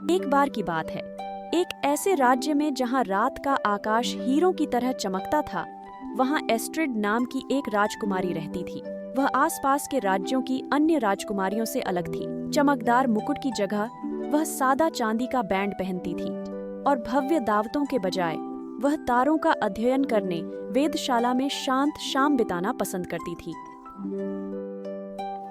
एक बार की बात है, एक ऐसे राज्य में जहां रात का आकाश हीरों की तरह चमकता था, वहां एस्ट्रिड नाम की एक राजकुमारी रहती थी। वह आसपास के राज्यों की अन्य राजकुमारियों से अलग थी। चमकदार मुकुट की जगह वह सादा चांदी का बैंड पहनती थी और भव्य दावतों के बजाय वह तारों का अध्ययन करने वेधशाला में शांत शाम बिताना पसंद करती थी।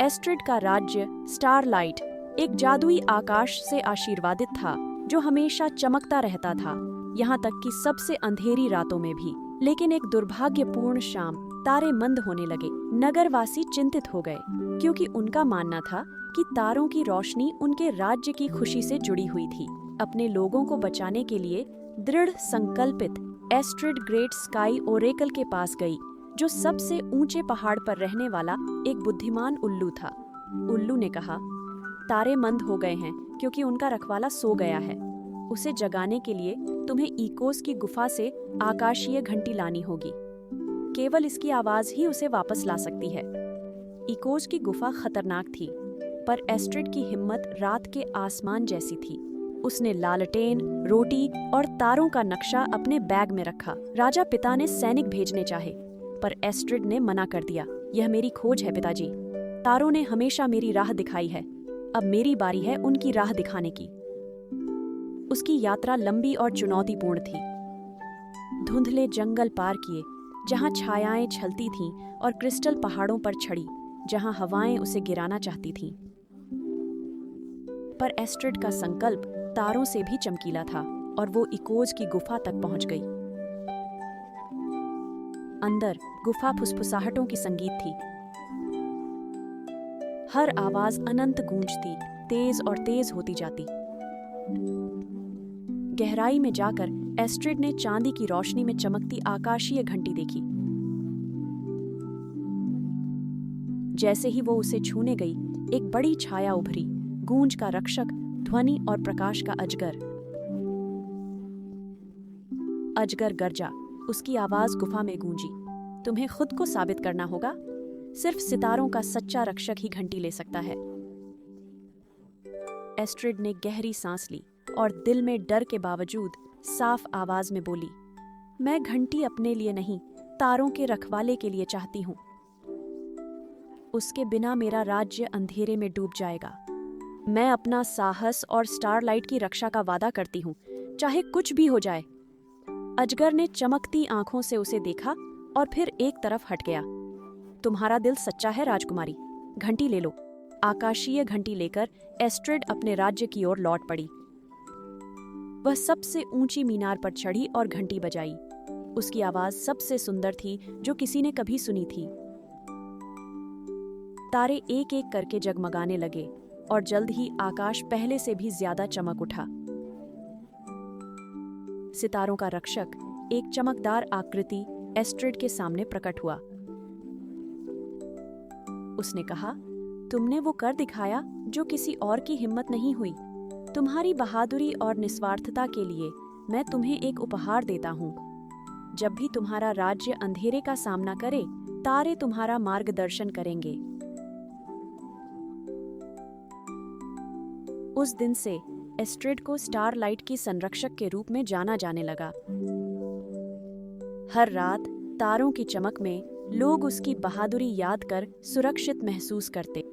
एस्ट्रिड का राज्य स्टारलाइट एक जादुई आकाश से आशीर्वादित था जो हमेशा चमकता रहता था, यहाँ तक कि सबसे अंधेरी रातों में भी। लेकिन एक दुर्भाग्यपूर्ण शाम तारे मंद होने लगे। नगरवासी चिंतित हो गए क्योंकि उनका मानना था कि तारों की रोशनी उनके राज्य की खुशी से जुड़ी हुई थी। अपने लोगों को बचाने के लिए दृढ़ संकल्पित एस्ट्रिड ग्रेट स्काई ओरेकल के पास गई, जो सबसे ऊंचे पहाड़ पर रहने वाला एक बुद्धिमान उल्लू था। उल्लू ने कहा, तारे मंद हो गए हैं क्योंकि उनका रखवाला सो गया है। उसे जगाने के लिए तुम्हें इकोस की गुफा से आकाशीय घंटी लानी होगी। केवल इसकी आवाज ही उसे वापस ला सकती है। इकोस की गुफा खतरनाक थी, पर एस्ट्रिड की हिम्मत रात के आसमान जैसी थी। उसने लालटेन, रोटी और तारों का नक्शा अपने बैग में रखा। राजा पिता ने सैनिक भेजने चाहे, पर एस्ट्रिड ने मना कर दिया। यह मेरी खोज है पिताजी। तारों ने हमेशा मेरी राह दिखाई है, अब मेरी बारी है उनकी राह दिखाने की। उसकी यात्रा लंबी और चुनौतीपूर्ण थी। धुंधले जंगल पार किए, जहां छायाएं छलती थीं, और क्रिस्टल पहाड़ों पर चढ़ी, जहां हवाएं उसे गिराना चाहती थीं। पर एस्ट्रिड का संकल्प तारों से भी चमकीला था, और वो इकोज की गुफा तक पहुंच गई। अंदर गुफा फुसफुसाहटों की संगीत थी। हर आवाज अनंत गूंजती, तेज और तेज होती जाती। गहराई में जाकर एस्ट्रिड ने चांदी की रोशनी में चमकती आकाशीय घंटी देखी। जैसे ही वो उसे छूने गई, एक बड़ी छाया उभरी, गूंज का रक्षक, ध्वनि और प्रकाश का अजगर। अजगर गरजा, उसकी आवाज गुफा में गूंजी। तुम्हें खुद को साबित करना होगा। सिर्फ सितारों का सच्चा रक्षक ही घंटी ले सकता है। एस्ट्रिड ने गहरी सांस ली और दिल में डर के बावजूद साफ आवाज में बोली, मैं घंटी अपने लिए नहीं, तारों के रखवाले के लिए चाहती हूँ। उसके बिना मेरा राज्य अंधेरे में डूब जाएगा। मैं अपना साहस और स्टारलाइट की रक्षा का वादा करती हूँ, चाहे कुछ भी हो जाए। अजगर ने चमकती आंखों से उसे देखा और फिर एक तरफ हट गया। तुम्हारा दिल सच्चा है राजकुमारी, घंटी ले लो। आकाशीय घंटी लेकर एस्ट्रिड अपने राज्य की ओर लौट पड़ी। वह सबसे ऊंची मीनार पर चढ़ी और घंटी बजाई। उसकी आवाज सबसे सुंदर थी जो किसी ने कभी सुनी थी। तारे एक एक करके जगमगाने लगे और जल्द ही आकाश पहले से भी ज्यादा चमक उठा। सितारों का रक्षक, एक चमकदार आकृति, एस्ट्रिड के सामने प्रकट हुआ। उसने कहा, तुमने वो कर दिखाया जो किसी और की हिम्मत नहीं हुई। तुम्हारी बहादुरी और निस्वार्थता के लिए मैं तुम्हें एक उपहार देता हूँ। जब भी तुम्हारा राज्य अंधेरे का सामना करे, तारे तुम्हारा मार्गदर्शन करेंगे। उस दिन से एस्ट्रिड को स्टारलाइट की संरक्षक के रूप में जाना जाने लगा। हर रात तारों की चमक में लोग उसकी बहादुरी याद कर सुरक्षित महसूस करते।